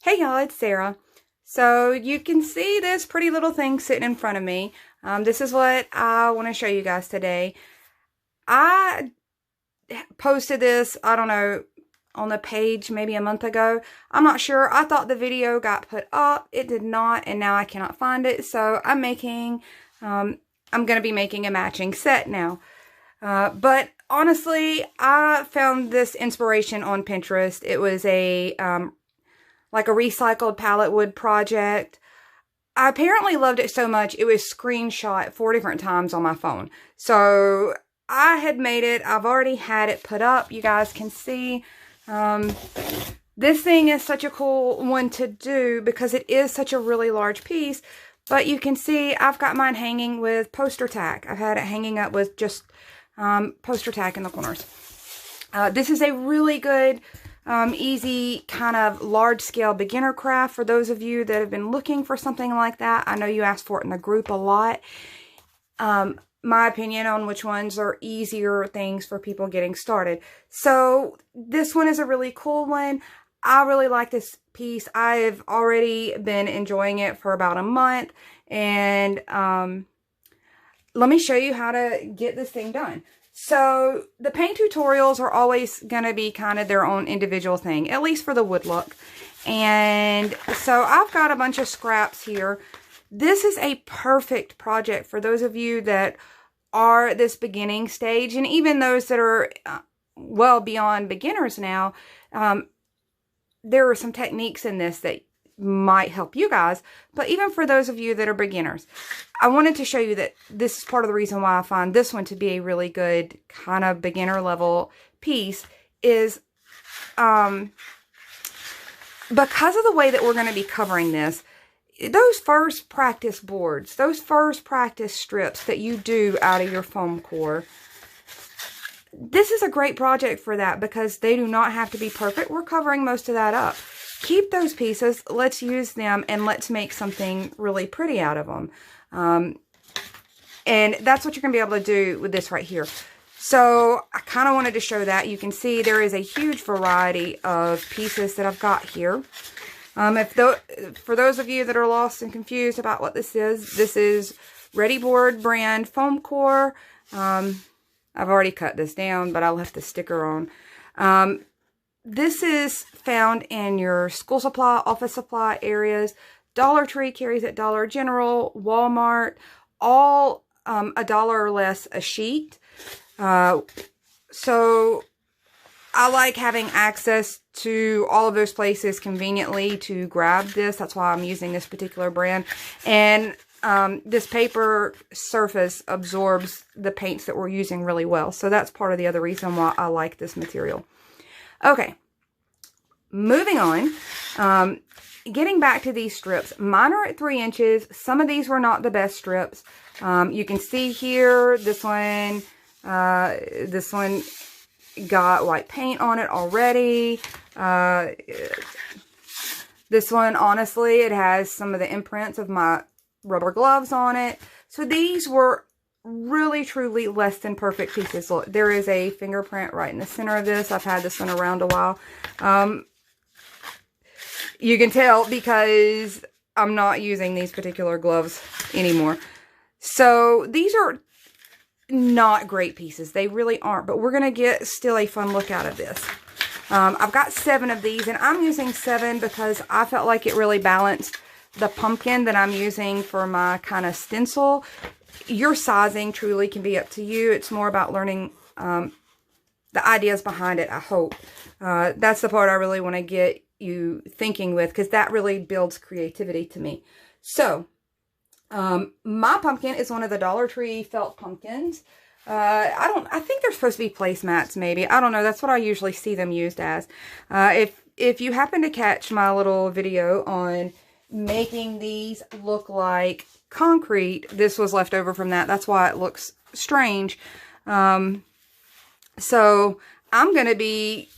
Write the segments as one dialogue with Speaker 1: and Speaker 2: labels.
Speaker 1: Hey y'all, it's Sarah. So you can see this pretty little thing sitting in front of me. This is what I want to show you guys today. I posted this, I don't know, on the page maybe a month ago. I'm not sure. I thought the video got put up. It did not, and now I cannot find it. So I'm going to be making a matching set now. But honestly, I found this inspiration on Pinterest. It was like a recycled pallet wood project. I apparently loved it so much, it was screenshot 4 different times on my phone. So I had made it. I've already had it put up. You guys can see. This thing is such a cool one to do because it is such a really large piece. But you can see I've got mine hanging with poster tack. I've had it hanging up with just poster tack in the corners. This is a really good, easy kind of large-scale beginner craft for those of you that have been looking for something like that. I know you asked for it in the group a lot. My opinion on which ones are easier things for people getting started. So this one is a really cool one. I really like this piece. I've already been enjoying it for about a month. And let me show you how to get this thing done. So the paint tutorials are always going to be kind of their own individual thing, at least for the wood look. And so I've got a bunch of scraps here. This is a perfect project for those of you that are at this beginning stage, and even those that are well beyond beginners now. There are some techniques in this that might help you guys, but even for those of you that are beginners, I wanted to show you that this is part of the reason why I find this one to be a really good kind of beginner level piece is because of the way that we're going to be covering this. Those first practice boards, those first practice strips that you do out of your foam core, this is a great project for that because they do not have to be perfect. We're covering most of that up. Keep those pieces, let's use them, and let's make something really pretty out of them. And that's what you're going to be able to do with this right here. So I kind of wanted to show that. You can see there is a huge variety of pieces that I've got here. For those of you that are lost and confused about what this is Readi-board brand foam core. I've already cut this down, but I left the sticker on. This is found in your school supply, office supply areas. Dollar Tree carries it, Dollar General, Walmart, all $1 or less a sheet. So I like having access to all of those places conveniently to grab this. That's why I'm using this particular brand. And this paper surface absorbs the paints that we're using really well. So that's part of the other reason why I like this material. Okay, moving on. Getting back to these strips. Mine are at 3 inches. Some of these were not the best strips. You can see here, this one got white paint on it already. This one, honestly, it has some of the imprints of my rubber gloves on it. So these were really, truly less than perfect pieces. Look, there is a fingerprint right in the center of this. I've had this one around a while. You can tell because I'm not using these particular gloves anymore. So these are not great pieces. They really aren't, but we're going to get still a fun look out of this. I've got 7 of these, and I'm using 7 because I felt like it really balanced the pumpkin that I'm using for my kind of stencil. Your sizing truly can be up to you. It's more about learning the ideas behind it, I hope. That's the part I really want to get you thinking with, because that really builds creativity to me. So, my pumpkin is one of the Dollar Tree felt pumpkins. I think they're supposed to be placemats, maybe. I don't know. That's what I usually see them used as. If you happen to catch my little video on making these look like concrete, this was left over from that. That's why it looks strange. So I'm going to be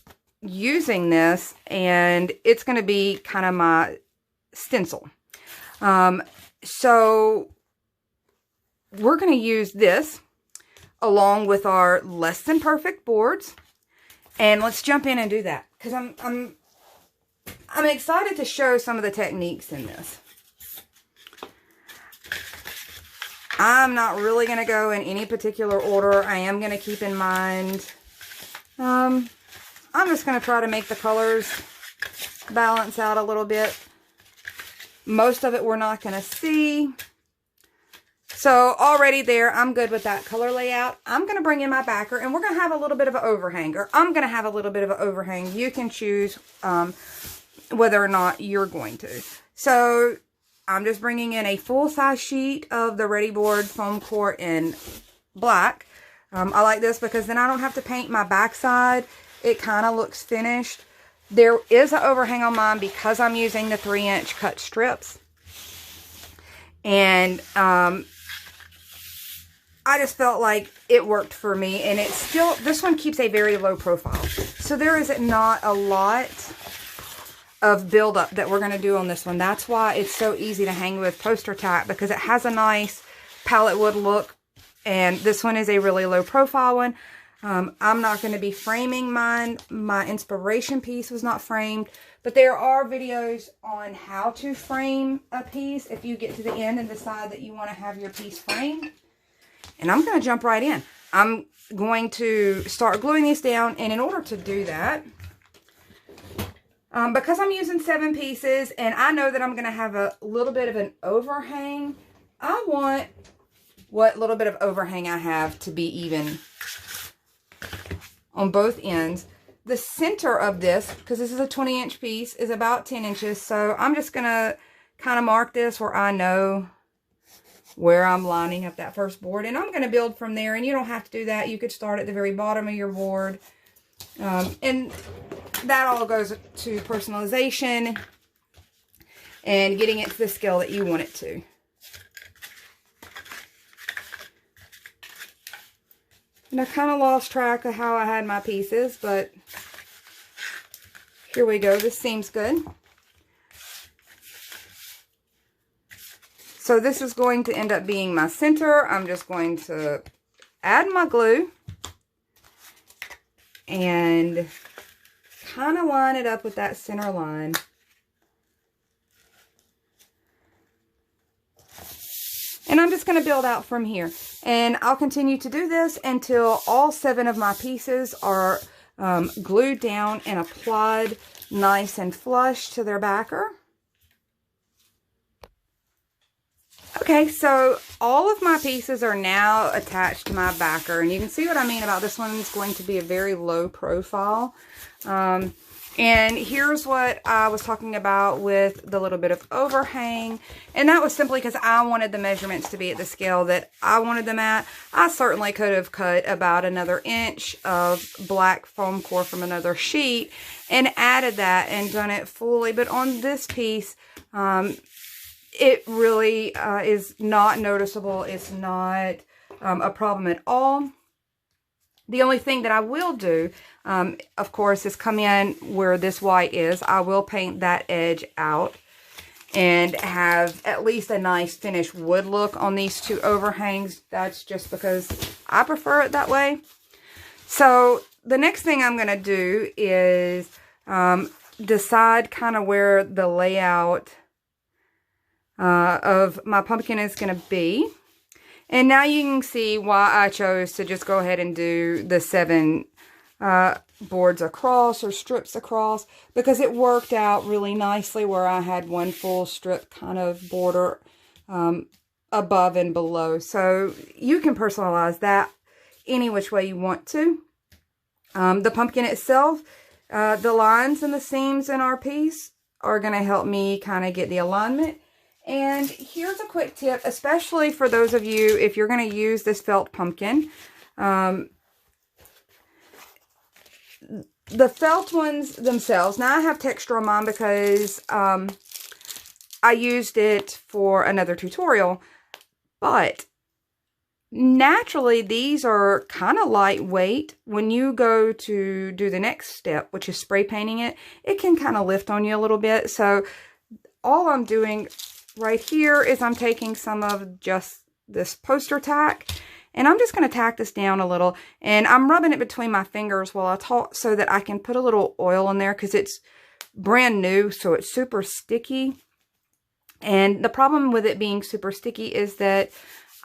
Speaker 1: using this, and it's going to be kind of my stencil. So we're going to use this along with our less than perfect boards, and let's jump in and do that, because I'm I'm excited to show some of the techniques in this. I'm not really going to go in any particular order. I am going to keep in mind, I'm just going to try to make the colors balance out a little bit. Most of it we're not going to see. So already there, I'm good with that color layout. I'm going to bring in my backer, and we're going to have a little bit of an overhang, or I'm going to have a little bit of an overhang. You can choose whether or not you're going to. So I'm just bringing in a full-size sheet of the Readi-board foam core in black. I like this because then I don't have to paint my backside. It kind of looks finished. There is an overhang on mine because I'm using the 3-inch cut strips. And I just felt like it worked for me. And it's still, this one keeps a very low profile. So there is not a lot of buildup that we're going to do on this one. That's why it's so easy to hang with poster tack, because it has a nice palette wood look. And this one is a really low profile one. I'm not going to be framing mine. My inspiration piece was not framed. But there are videos on how to frame a piece if you get to the end and decide that you want to have your piece framed. And I'm going to jump right in. I'm going to start gluing these down. And in order to do that, because I'm using 7 pieces and I know that I'm going to have a little bit of an overhang, I want what little bit of overhang I have to be even on both ends. The center of this, because this is a 20-inch piece, is about 10 inches. So I'm just going to kind of mark this where I know where I'm lining up that first board. And I'm going to build from there. And you don't have to do that. You could start at the very bottom of your board. And that all goes to personalization and getting it to the scale that you want it to. And I kind of lost track of how I had my pieces, but here we go. This seems good. So this is going to end up being my center. I'm just going to add my glue and kind of line it up with that center line. And I'm just going to build out from here. And I'll continue to do this until all 7 of my pieces are glued down and applied nice and flush to their backer. Okay, so all of my pieces are now attached to my backer. And you can see what I mean about this one is going to be a very low profile. And here's what I was talking about with the little bit of overhang. And that was simply because I wanted the measurements to be at the scale that I wanted them at. I certainly could have cut about another inch of black foam core from another sheet and added that and done it fully. But on this piece, it really is not noticeable. It's not a problem at all. The only thing that I will do, of course, is come in where this white is. I will paint that edge out and have at least a nice finished wood look on these 2 overhangs. That's just because I prefer it that way. So the next thing I'm going to do is decide kind of where the layout of my pumpkin is going to be. And now you can see why I chose to just go ahead and do the 7 boards across or strips across, because it worked out really nicely where I had one full strip kind of border above and below. So you can personalize that any which way you want to. The pumpkin itself, the lines and the seams in our piece are going to help me kind of get the alignment. And here's a quick tip, especially for those of you, if you're going to use this felt pumpkin. The felt ones themselves, now I have texture on mine because I used it for another tutorial, but naturally these are kind of lightweight. When you go to do the next step, which is spray painting it, it can kind of lift on you a little bit. So all I'm doing right here is I'm taking some of just this poster tack and I'm just going to tack this down a little, and I'm rubbing it between my fingers while I talk so that I can put a little oil in there, because it's brand new, so it's super sticky. And the problem with it being super sticky is that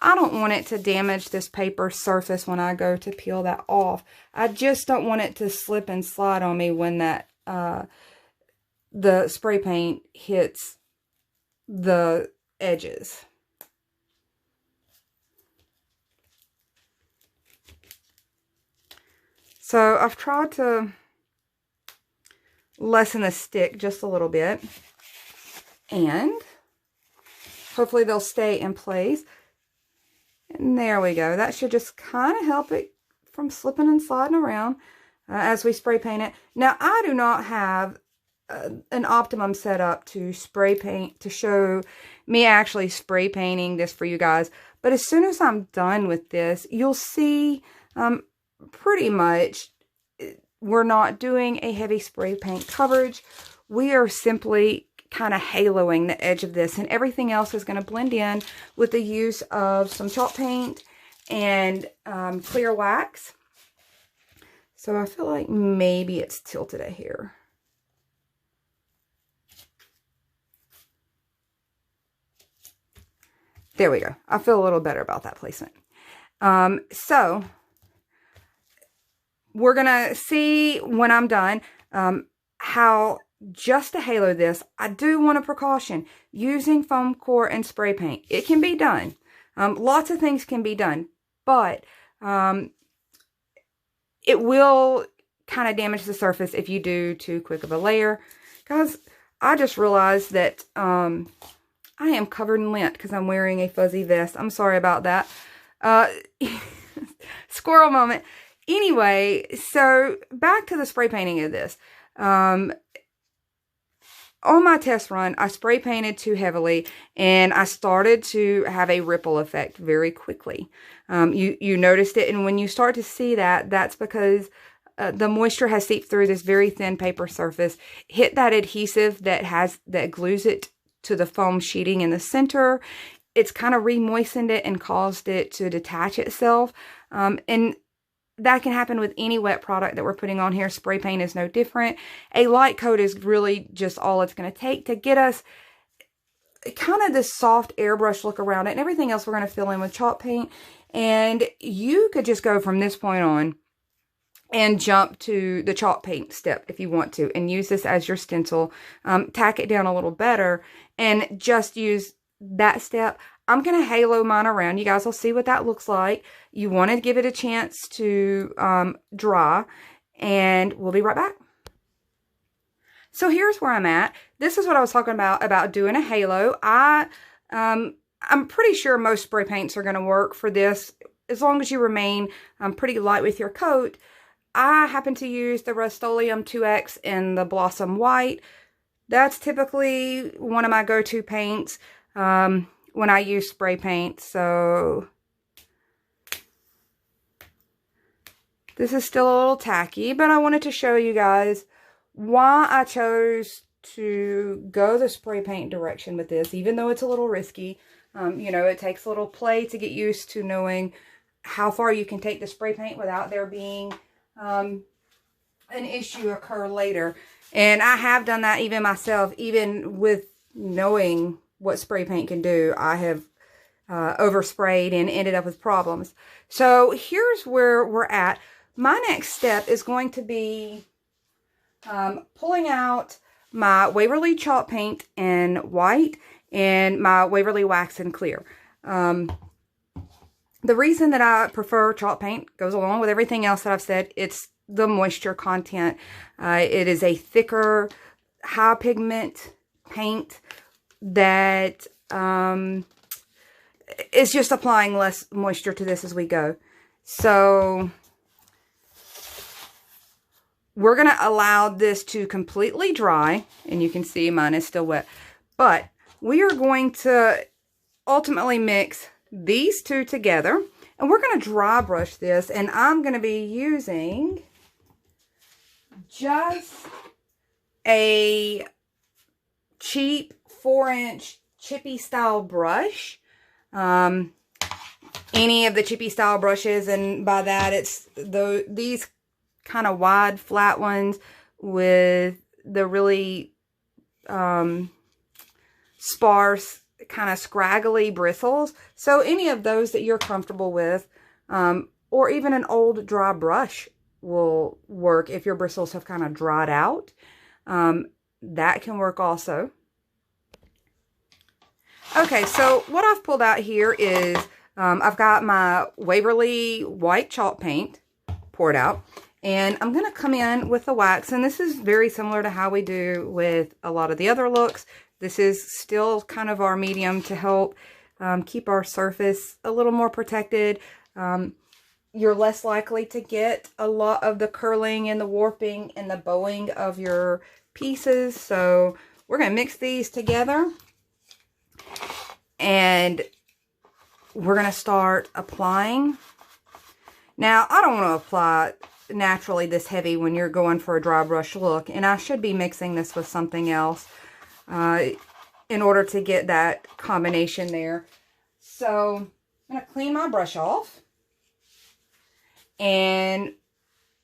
Speaker 1: I don't want it to damage this paper surface when I go to peel that off. I just don't want it to slip and slide on me when that the spray paint hits the edges. So I've tried to lessen the stick just a little bit, and hopefully they'll stay in place. And there we go. That should just kind of help it from slipping and sliding around as we spray paint it. Now, I do not have an optimum setup to spray paint, to show me actually spray painting this for you guys. But as soon as I'm done with this, you'll see pretty much we're not doing a heavy spray paint coverage. We are simply kind of haloing the edge of this, and everything else is going to blend in with the use of some chalk paint and clear wax. So I feel like maybe it's tilted at here. There we go. I feel a little better about that placement. So we're going to see when I'm done how just to halo this, I do want a precaution. Using foam core and spray paint, it can be done. Lots of things can be done, but it will kind of damage the surface if you do too quick of a layer. Guys, I just realized that I am covered in lint because I'm wearing a fuzzy vest. I'm sorry about that. Squirrel moment. Anyway, so back to the spray painting of this. On my test run, I spray painted too heavily, and I started to have a ripple effect very quickly. You noticed it, and when you start to see that, that's because the moisture has seeped through this very thin paper surface, hit that adhesive that glues it to the foam sheeting in the center. It's kind of re-moistened it and caused it to detach itself. And that can happen with any wet product that we're putting on here. Spray paint is no different. A light coat is really just all it's going to take to get us kind of this soft airbrush look around it. And everything else we're going to fill in with chalk paint. And you could just go from this point on and jump to the chalk paint step if you want to, and use this as your stencil. Tack it down a little better and just use that step. I'm going to halo mine around. You guys will see what that looks like. You want to give it a chance to dry, and we'll be right back. So here's where I'm at. This is what I was talking about doing a halo. I'm pretty sure most spray paints are going to work for this, as long as you remain pretty light with your coat. I happen to use the Rust-Oleum 2X in the Blossom White. That's typically one of my go-to paints when I use spray paint. So this is still a little tacky, but I wanted to show you guys why I chose to go the spray paint direction with this, even though it's a little risky. You know, it takes a little play to get used to knowing how far you can take the spray paint without there being an issue occur later. And I have done that even myself, even with knowing what spray paint can do. I have oversprayed and ended up with problems. So here's where we're at. My next step is going to be pulling out my Waverly chalk paint in white and my Waverly wax in clear. The reason that I prefer chalk paint goes along with everything else that I've said. It's the moisture content. It is a thicker, high pigment paint that is just applying less moisture to this as we go. So we're going to allow this to completely dry, and you can see mine is still wet. But we are going to ultimately mix these two together, and we're going to dry brush this, and I'm going to be using just a cheap 4-inch chippy style brush. Any of the chippy style brushes, and by that it's these kind of wide flat ones with the really sparse, kind of scraggly bristles. So any of those that you're comfortable with, or even an old dry brush will work if your bristles have kind of dried out. That can work also. Okay, so what I've pulled out here is I've got my Waverly white chalk paint poured out, and I'm going to come in with the wax, and this is very similar to how we do with a lot of the other looks. This is still kind of our medium to help keep our surface a little more protected. You're less likely to get a lot of the curling and the warping and the bowing of your pieces. So we're going to mix these together, and we're going to start applying. Now, I don't want to apply naturally this heavy when you're going for a dry brush look, and I should be mixing this with something else in order to get that combination there. So I'm going to clean my brush off, and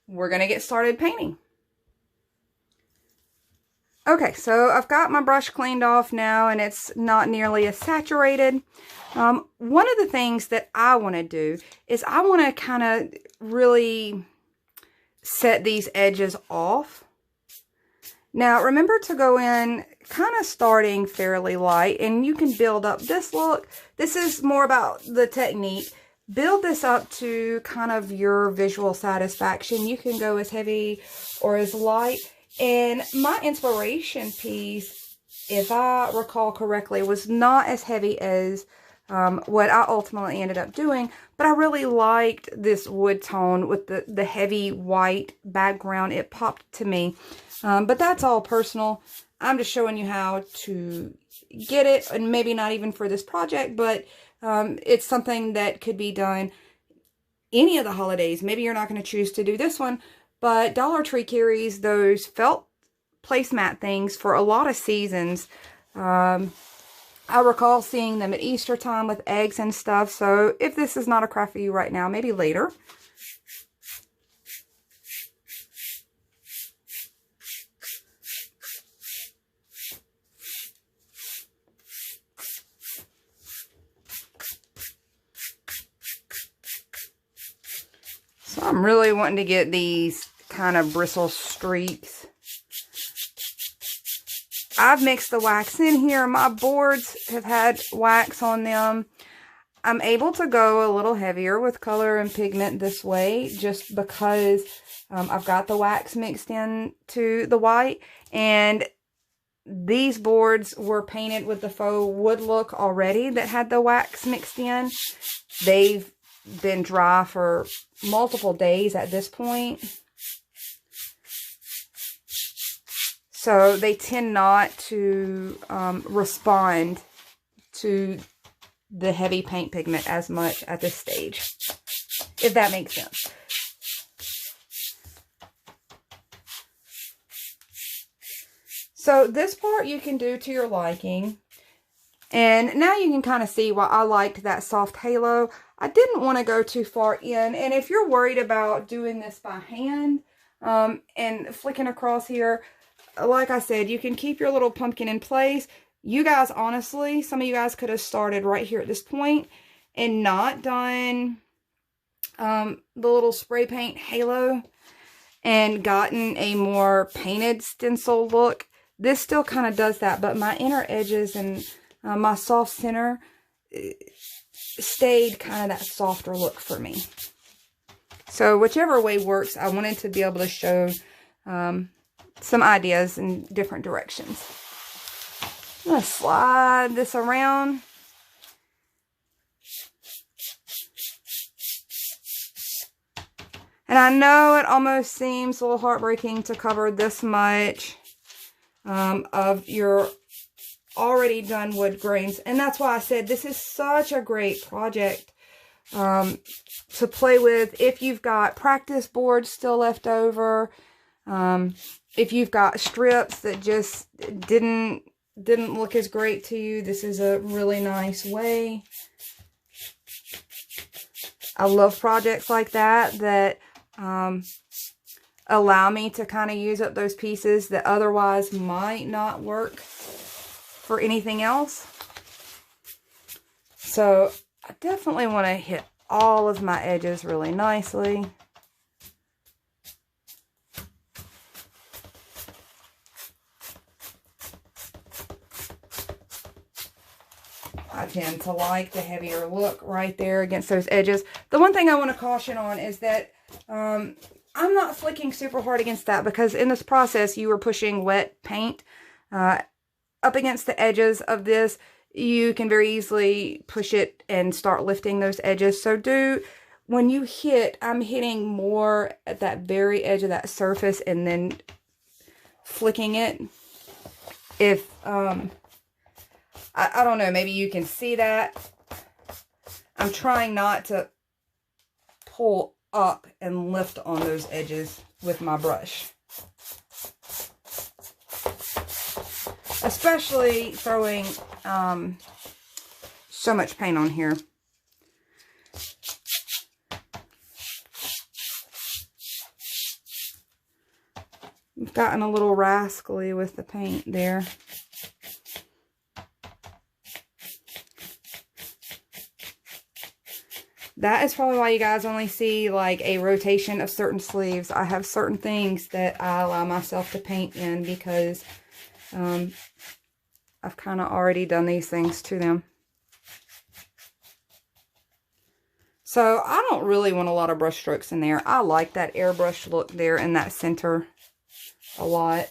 Speaker 1: we're going to get started painting. Okay, so I've got my brush cleaned off now, and it's not nearly as saturated. One of the things that I want to do is I want to kind of really set these edges off. Now, remember to go in kind of starting fairly light, and you can build up this look. This is more about the technique. Build this up to kind of your visual satisfaction. You can go as heavy or as light. And my inspiration piece, if I recall correctly, was not as heavy as what I ultimately ended up doing, but I really liked this wood tone with the heavy white background. It popped to me, but that's all personal. I'm just showing you how to get it, and maybe not even for this project, but it's something that could be done any of the holidays. Maybe you're not going to choose to do this one, but Dollar Tree carries those felt placemat things for a lot of seasons. I recall seeing them at Easter time with eggs and stuff. So if this is not a craft for you right now, maybe later. So I'm really wanting to get these kind of bristle streaks. I've mixed the wax in here. My boards have had wax on them. I'm able to go a little heavier with color and pigment this way just because I've got the wax mixed in to the white. And these boards were painted with the faux wood look already that had the wax mixed in. They've been dry for multiple days at this point. So they tend not to respond to the heavy paint pigment as much at this stage, if that makes sense. So this part you can do to your liking. And now you can kind of see why I liked that soft halo. I didn't want to go too far in. And if you're worried about doing this by hand and flicking across here, like I said, you can keep your little pumpkin in place. You guys, honestly, some of you guys could have started right here at this point and not done the little spray paint halo and gotten a more painted stencil look. This still kind of does that, but my inner edges and my soft center stayed kind of that softer look for me. So whichever way works, I wanted to be able to show some ideas in different directions. I'm going to slide this around. And I know it almost seems a little heartbreaking to cover this much of your already done wood grains. And that's why I said this is such a great project to play with. If you've got practice boards still left over, if you've got strips that just didn't look as great to you, this is a really nice way. I love projects like that allow me to kind of use up those pieces that otherwise might not work for anything else. So I definitely want to hit all of my edges really nicely. I tend to like the heavier look right there against those edges. The one thing I want to caution on is that I'm not flicking super hard against that, because in this process you are pushing wet paint up against the edges of this. You can very easily push it and start lifting those edges. So when you hit, I'm hitting more at that very edge of that surface and then flicking it. If I don't know, maybe you can see that. I'm trying not to pull up and lift on those edges with my brush. Especially throwing so much paint on here. I've gotten a little rascally with the paint there. That is probably why you guys only see like a rotation of certain sleeves. I have certain things that I allow myself to paint in because I've kind of already done these things to them. So I don't really want a lot of brush strokes in there. I like that airbrush look there in that center a lot.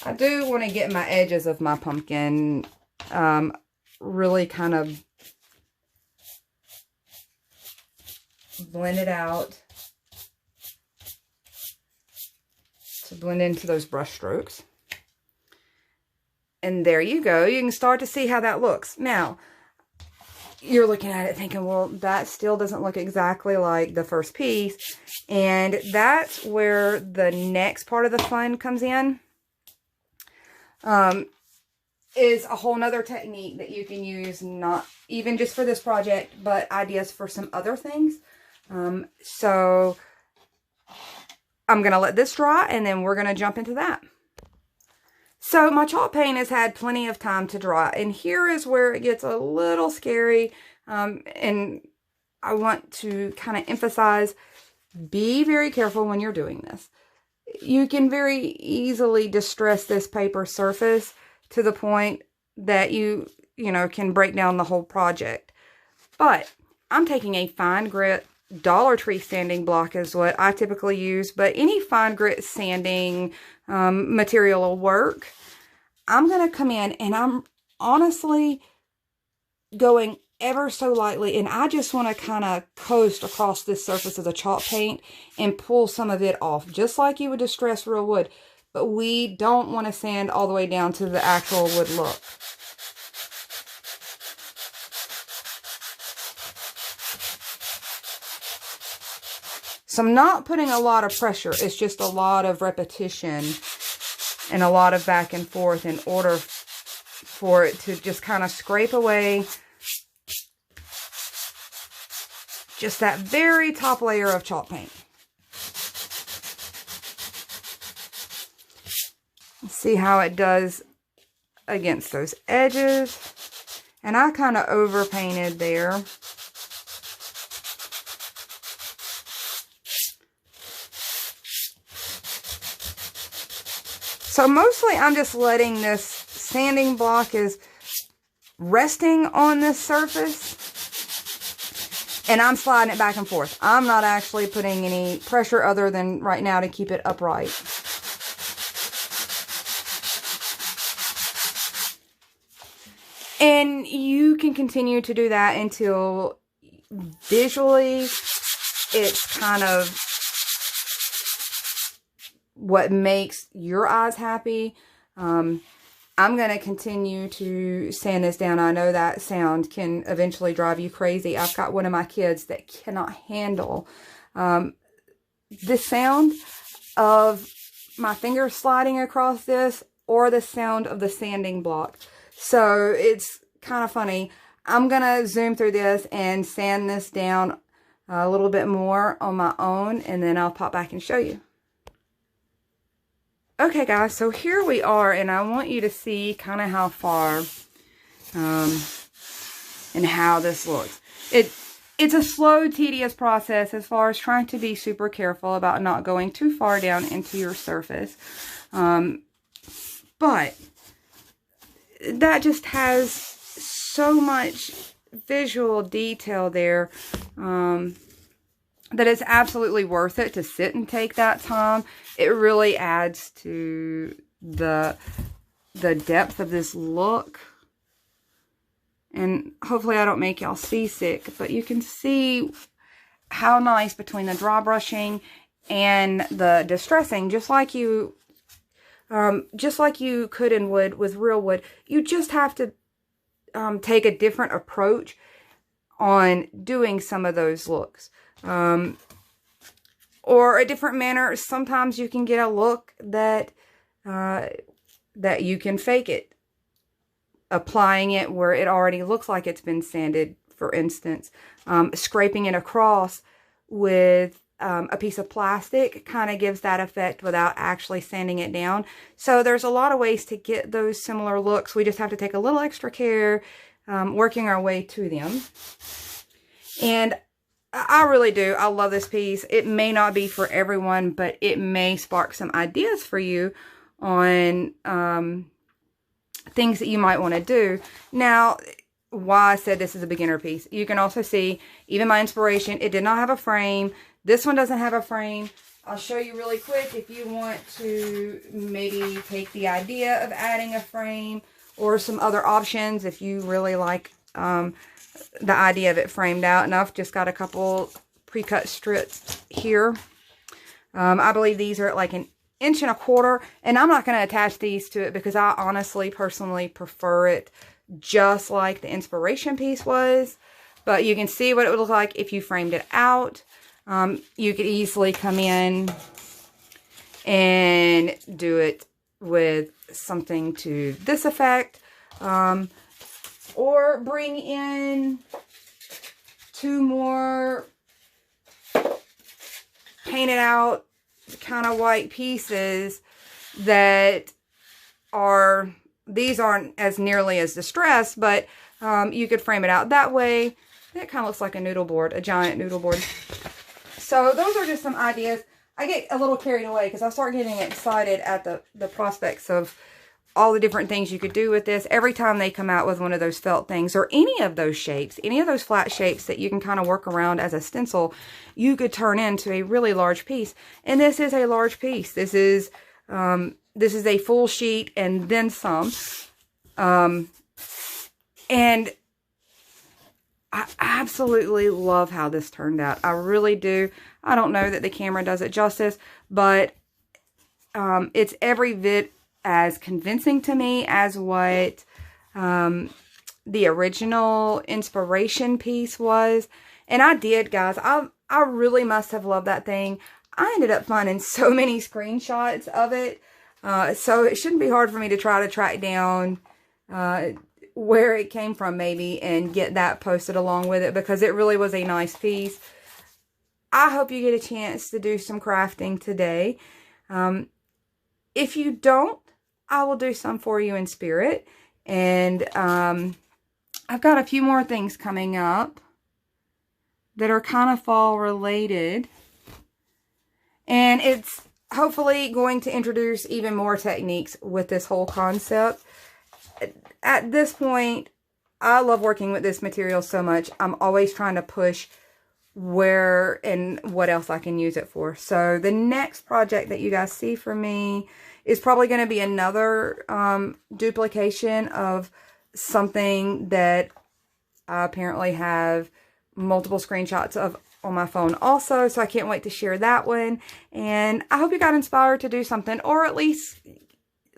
Speaker 1: I do want to get my edges of my pumpkin really kind of blend it out to blend into those brush strokes. And there you go. You can start to see how that looks. Now, you're looking at it thinking, well, that still doesn't look exactly like the first piece. And that's where the next part of the fun comes in. Is a whole nother technique that you can use, not even just for this project, but ideas for some other things. So I'm going to let this dry and then we're going to jump into that. So my chalk paint has had plenty of time to dry, and here is where it gets a little scary. And I want to kind of emphasize, be very careful when you're doing this. You can very easily distress this paper surface to the point that you can break down the whole project. But I'm taking a fine grit Dollar Tree sanding block is what I typically use, but any fine grit sanding material will work. I'm going to come in and I'm honestly going ever so lightly, and I just want to kind of coast across this surface of the chalk paint and pull some of it off, just like you would distress real wood. But we don't want to sand all the way down to the actual wood look. So I'm not putting a lot of pressure. It's just a lot of repetition and a lot of back and forth in order for it to just kind of scrape away just that very top layer of chalk paint. See how it does against those edges. And I kind of over painted there. So mostly I'm just letting this sanding block is resting on this surface. And I'm sliding it back and forth. I'm not actually putting any pressure other than right now to keep it upright. And you can continue to do that until visually it's kind of what makes your eyes happy. I'm going to continue to sand this down. I know that sound can eventually drive you crazy. I've got one of my kids that cannot handle the sound of my fingers sliding across this or the sound of the sanding block. So it's kind of funny. I'm going to zoom through this and sand this down a little bit more on my own, and then I'll pop back and show you. Okay guys, so here we are, and I want you to see kind of how far and how this looks. It's a slow, tedious process as far as trying to be super careful about not going too far down into your surface. But that just has so much visual detail there that it's absolutely worth it to sit and take that time. It really adds to the depth of this look. And hopefully I don't make y'all seasick, but you can see how nice between the dry brushing and the distressing, just like you could in wood with real wood. You just have to take a different approach on doing some of those looks. Or a different manner. Sometimes you can get a look that that you can fake it, applying it where it already looks like it's been sanded, for instance. Scraping it across with a piece of plastic kind of gives that effect without actually sanding it down. So there's a lot of ways to get those similar looks. We just have to take a little extra care working our way to them. And I really do. I love this piece. It may not be for everyone, but it may spark some ideas for you on things that you might want to do. Now, why I said this is a beginner piece. You can also see even my inspiration. It did not have a frame. This one doesn't have a frame. I'll show you really quick if you want to maybe take the idea of adding a frame or some other options if you really like the idea of it framed out. And I've just got a couple pre-cut strips here. I believe these are at like 1.25 inches, and I'm not going to attach these to it because I honestly, personally prefer it just like the inspiration piece was. But you can see what it would look like if you framed it out. You could easily come in and do it with something to this effect. Or bring in 2 more painted out kind of white pieces that are, these aren't as nearly as distressed, but you could frame it out that way. That kind of looks like a noodle board, a giant noodle board. So those are just some ideas. I get a little carried away because I start getting excited at the prospects of all the different things you could do with this. Every time they come out with one of those felt things or any of those shapes, any of those flat shapes that you can kind of work around as a stencil, you could turn into a really large piece. And this is a large piece. This is a full sheet and then some. And I absolutely love how this turned out. I really do. I don't know that the camera does it justice, but it's every bit as convincing to me as what the original inspiration piece was. And I did, guys. I really must have loved that thing. I ended up finding so many screenshots of it. So it shouldn't be hard for me to try to track down where it came from maybe and get that posted along with it, because it really was a nice piece. I hope you get a chance to do some crafting today. If you don't, I will do some for you in spirit. And I've got a few more things coming up that are kind of fall related. And it's hopefully going to introduce even more techniques with this whole concept. At this point, I love working with this material so much. I'm always trying to push where and what else I can use it for. So the next project that you guys see from me is probably going to be another duplication of something that I apparently have multiple screenshots of on my phone also. So I can't wait to share that one. And I hope you got inspired to do something, or at least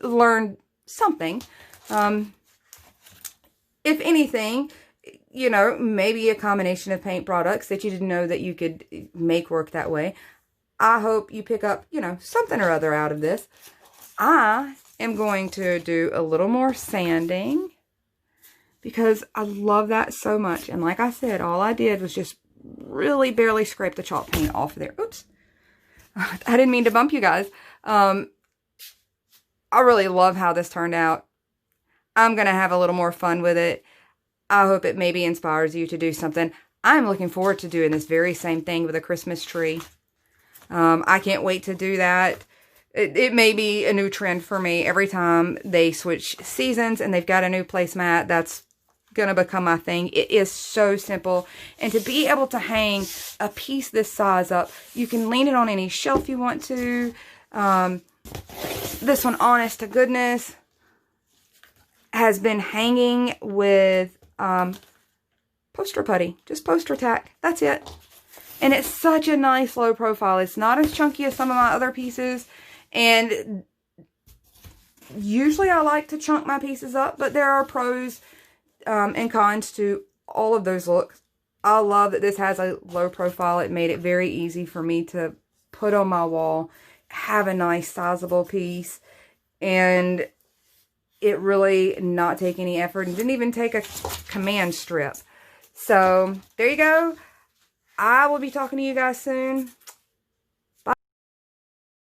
Speaker 1: learn something. If anything, you know, maybe a combination of paint products that you didn't know that you could make work that way. I hope you pick up, you know, something or other out of this. I am going to do a little more sanding because I love that so much. And like I said, all I did was just really barely scrape the chalk paint off of there. Oops. I didn't mean to bump you guys. I really love how this turned out. I'm going to have a little more fun with it. I hope it maybe inspires you to do something. I'm looking forward to doing this very same thing with a Christmas tree. I can't wait to do that. It may be a new trend for me. Every time they switch seasons and they've got a new placemat, that's going to become my thing. It is so simple. And to be able to hang a piece this size up, you can lean it on any shelf you want to. This one, honest to goodness, has been hanging with poster putty. Just poster tack. That's it. And it's such a nice low profile. It's not as chunky as some of my other pieces. And usually I like to chunk my pieces up, but there are pros and cons to all of those looks. I love that this has a low profile. It made it very easy for me to put on my wall, have a nice sizable piece, and it really not take any effort, and didn't even take a command strip. So there you go. I will be talking to you guys soon.